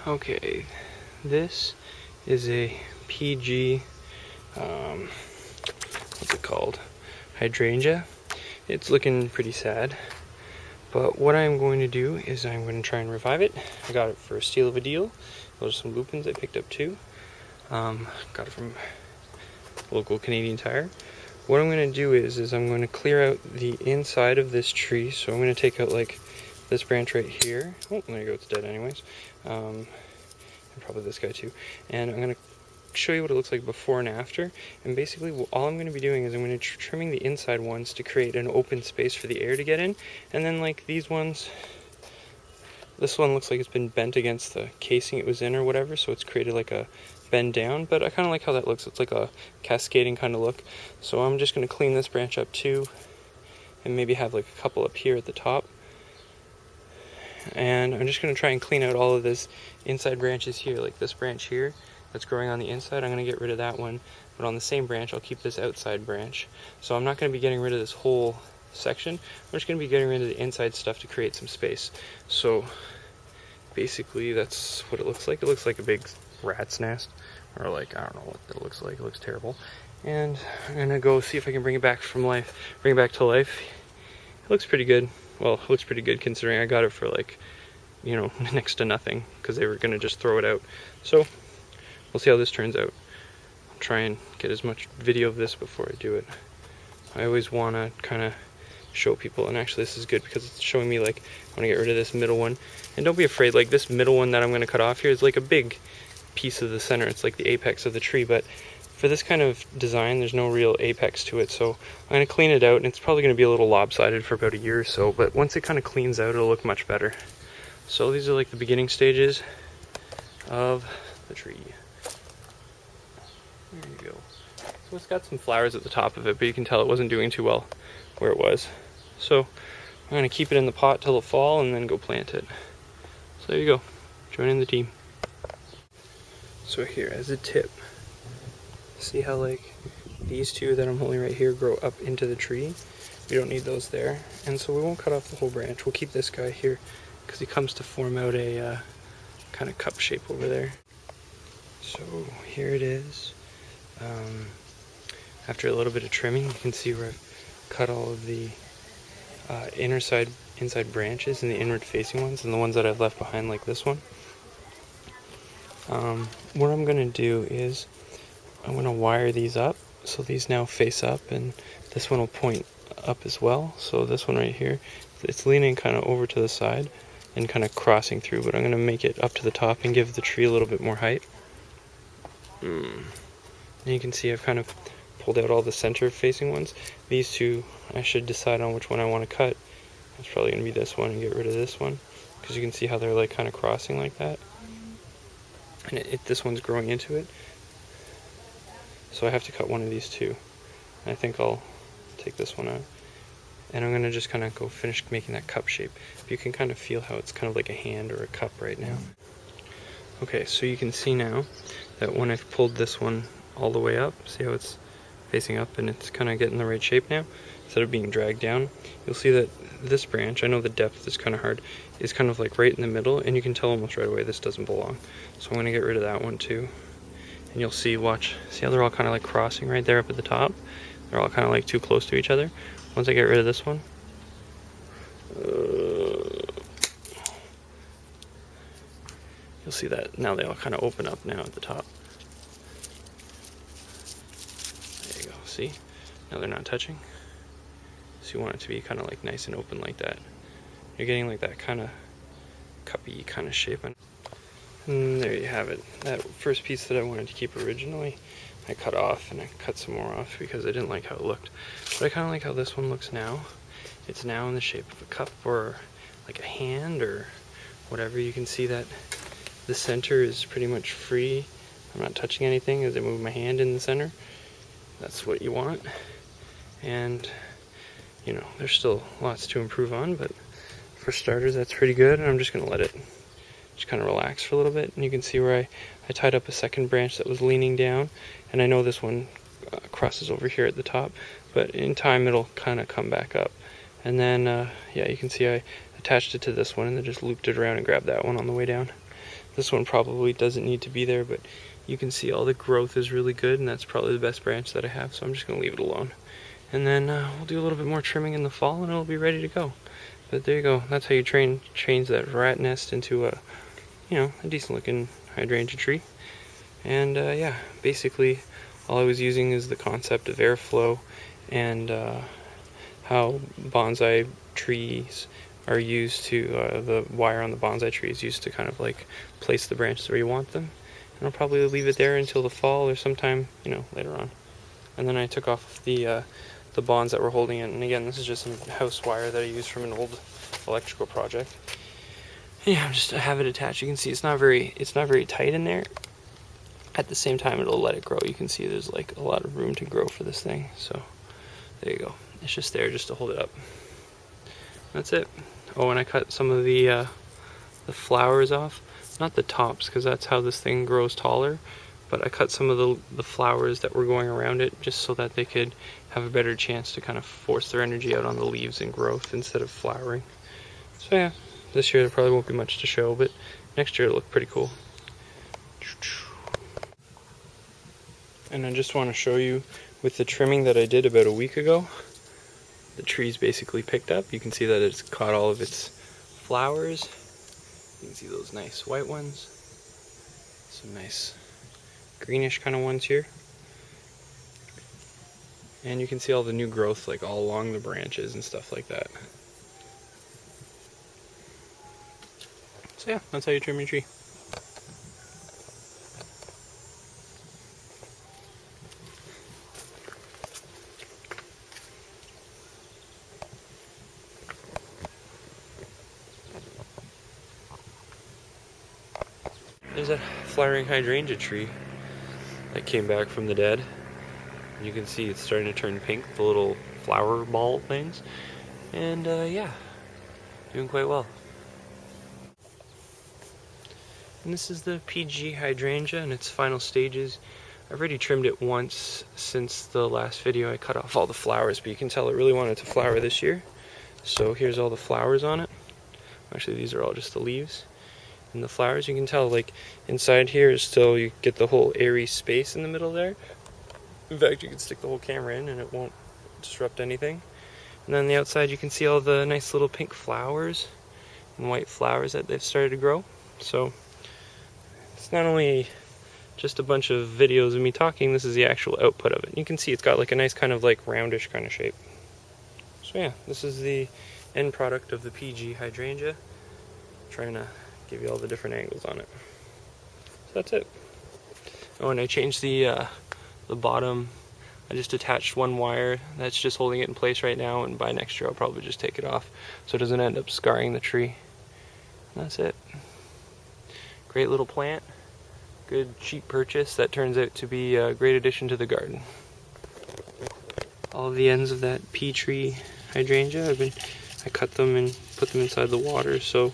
Okay, this is a PG, what's it called? Hydrangea. It's looking pretty sad, but what I'm going to do is I'm going to try and revive it. I got it for a steal of a deal. Those are some lupins I picked up too. Got it from local Canadian Tire. What I'm going to do is I'm going to clear out the inside of this tree. So I'm going to take out like this branch right here. Oh, there you go, it's dead anyways. And probably this guy too. And I'm going to show you what it looks like before and after. And basically all I'm going to be doing is I'm going to trimming the inside ones to create an open space for the air to get in. And then like these ones, this one looks like it's been bent against the casing it was in or whatever, so it's created like a bend down, but I kind of like how that looks. It's like a cascading kind of look. So I'm just going to clean this branch up too, and maybe have like a couple up here at the top. And I'm just going to try and clean out all of this inside branches here, like this branch here that's growing on the inside. I'm going to get rid of that one, but on the same branch I'll keep this outside branch. So I'm not going to be getting rid of this whole section. I'm just going to be getting rid of the inside stuff to create some space. So basically that's what it looks like. It looks like a big rat's nest, or like, I don't know what it looks like. It looks terrible. And I'm going to go see if I can bring it back to life. It looks pretty good. Well, it looks pretty good considering I got it for like, you know, next to nothing because they were going to just throw it out. So we'll see how this turns out. I'll try and get as much video of this before I do it. I always want to kind of show people, and actually this is good because it's showing me like I want to get rid of this middle one. And don't be afraid, like this middle one that I'm going to cut off here is like a big piece of the center. It's like the apex of the tree, but for this kind of design there's no real apex to it, so I'm going to clean it out, and it's probably going to be a little lopsided for about a year or so, but once it kind of cleans out it'll look much better. So these are like the beginning stages of the tree. There you go. So it's got some flowers at the top of it, but you can tell it wasn't doing too well where it was. So I'm going to keep it in the pot till the fall and then go plant it. So there you go, joining the team. So here as a tip, see how like these two that I'm holding right here grow up into the tree? We don't need those there, and so we won't cut off the whole branch. We'll keep this guy here because he comes to form out a kind of cup shape over there. So here it is. After a little bit of trimming, you can see where I've cut all of the inside branches and the inward facing ones, and the ones that I've left behind like this one. What I'm going to do is I'm going to wire these up so these now face up, and this one will point up as well. So this one right here, it's leaning kind of over to the side and kind of crossing through, but I'm going to make it up to the top and give the tree a little bit more height. And you can see I've kind of pulled out all the center facing ones. These two, I should decide on which one I want to cut. It's probably going to be this one and get rid of this one, because you can see how they're like kind of crossing like that. And this one's growing into it. So I have to cut one of these two. And I think I'll take this one out. And I'm going to just kind of go finish making that cup shape. You can kind of feel how it's kind of like a hand or a cup right now. Okay, so you can see now that when I've pulled this one all the way up, see how it's facing up and it's kind of getting the right shape now, instead of being dragged down. You'll see that this branch, I know the depth is kind of hard, is kind of like right in the middle, and you can tell almost right away this doesn't belong. So I'm going to get rid of that one too. And you'll see, watch, see how they're all kind of like crossing right there up at the top? They're all kind of like too close to each other. Once I get rid of this one, you'll see that now they all kind of open up now at the top. There you go, see? Now they're not touching. So you want it to be kind of like nice and open like that. You're getting like that kind of cuppy kind of shape. And there you have it. That first piece that I wanted to keep originally, I cut off, and I cut some more off because I didn't like how it looked. But I kind of like how this one looks now. It's now in the shape of a cup or like a hand or whatever. You can see that the center is pretty much free. I'm not touching anything as I move my hand in the center. That's what you want. And you know, there's still lots to improve on, but for starters that's pretty good. And I'm just going to let it just kind of relax for a little bit. And you can see where I tied up a second branch that was leaning down, and I know this one crosses over here at the top, but in time it'll kind of come back up. And then yeah, you can see I attached it to this one and then just looped it around and grabbed that one on the way down. This one probably doesn't need to be there, but you can see all the growth is really good, and that's probably the best branch that I have, so I'm just going to leave it alone. And then we'll do a little bit more trimming in the fall, and it'll be ready to go. But there you go. That's how you change that rat nest into a, a decent looking hydrangea tree. And yeah, basically all I was using is the concept of airflow and how bonsai trees are used to, the wire on the bonsai tree is used to kind of like place the branches where you want them. And I'll probably leave it there until the fall or sometime, later on. And then I took off the bonds that were holding it. And again, this is just some house wire that I used from an old electrical project. And yeah, I have it attached. You can see it's not very tight in there. At the same time, it'll let it grow. You can see there's like a lot of room to grow for this thing. So there you go. It's just there just to hold it up. That's it. Oh, and I cut some of the flowers off. Not the tops, because that's how this thing grows taller. But I cut some of the flowers that were going around it just so that they could have a better chance to kind of force their energy out on the leaves and growth instead of flowering. So yeah, this year there probably won't be much to show, but next year it'll look pretty cool. And I just want to show you with the trimming that I did about a week ago, the tree's basically picked up. You can see that it's caught all of its flowers. You can see those nice white ones. Some nice greenish kind of ones here. And you can see all the new growth like all along the branches and stuff like that. So yeah, that's how you trim your tree. There's a flowering hydrangea tree that came back from the dead. You can see it's starting to turn pink, the little flower ball things. And yeah, doing quite well. And this is the PG hydrangea in its final stages. I've already trimmed it once since the last video. I cut off all the flowers, but you can tell it really wanted to flower this year. So here's all the flowers on it. Actually, these are all just the leaves. And the flowers, you can tell like inside here is still, you get the whole airy space in the middle there. In fact, you can stick the whole camera in and it won't disrupt anything. And then on the outside you can see all the nice little pink flowers and white flowers that they've started to grow. So it's not only just a bunch of videos of me talking, this is the actual output of it. You can see it's got like a nice kind of like roundish kind of shape. So yeah, this is the end product of the PG hydrangea. Trying to give you all the different angles on it. So that's it. Oh, and I changed the bottom. I just attached one wire that's just holding it in place right now, and by next year I'll probably just take it off so it doesn't end up scarring the tree. And that's it. Great little plant. Good cheap purchase that turns out to be a great addition to the garden. All of the ends of that pea tree hydrangea, I cut them and put them inside the water, so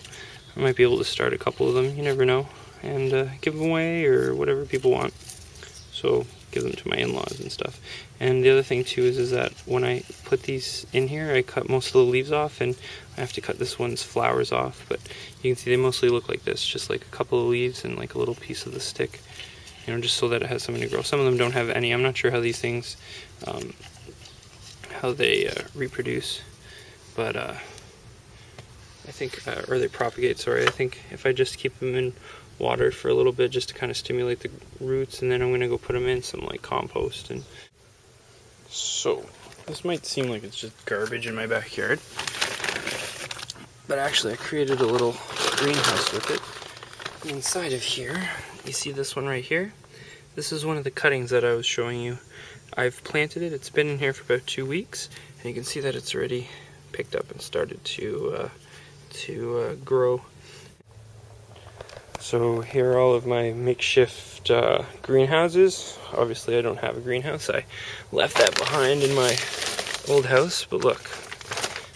I might be able to start a couple of them, you never know, and give them away or whatever people want. So give them to my in-laws and stuff. And the other thing too is that when I put these in here, I cut most of the leaves off, and I have to cut this one's flowers off, but you can see they mostly look like this, just like a couple of leaves and like a little piece of the stick, just so that it has something to grow. Some of them don't have any. I'm not sure how these things, how they reproduce, but I think, or they propagate, sorry. I think if I just keep them in water for a little bit just to kind of stimulate the roots, and then I'm going to go put them in some like compost. And so this might seem like it's just garbage in my backyard, but actually I created a little greenhouse with it. And inside of here, you see this one right here? This is one of the cuttings that I was showing you. I've planted it. It's been in here for about 2 weeks, and you can see that it's already picked up and started to grow. So here are all of my makeshift greenhouses. Obviously I don't have a greenhouse. I left that behind in my old house, but look.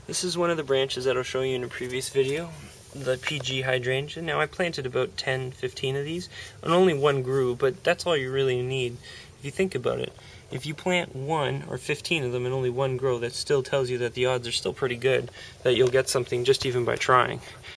This is one of the branches that I'll show you in a previous video, the PG hydrangea. Now I planted about 10-15 of these, and only one grew, but that's all you really need. If you think about it, if you plant 1 or 15 of them and only one grow, that still tells you that the odds are still pretty good that you'll get something just even by trying.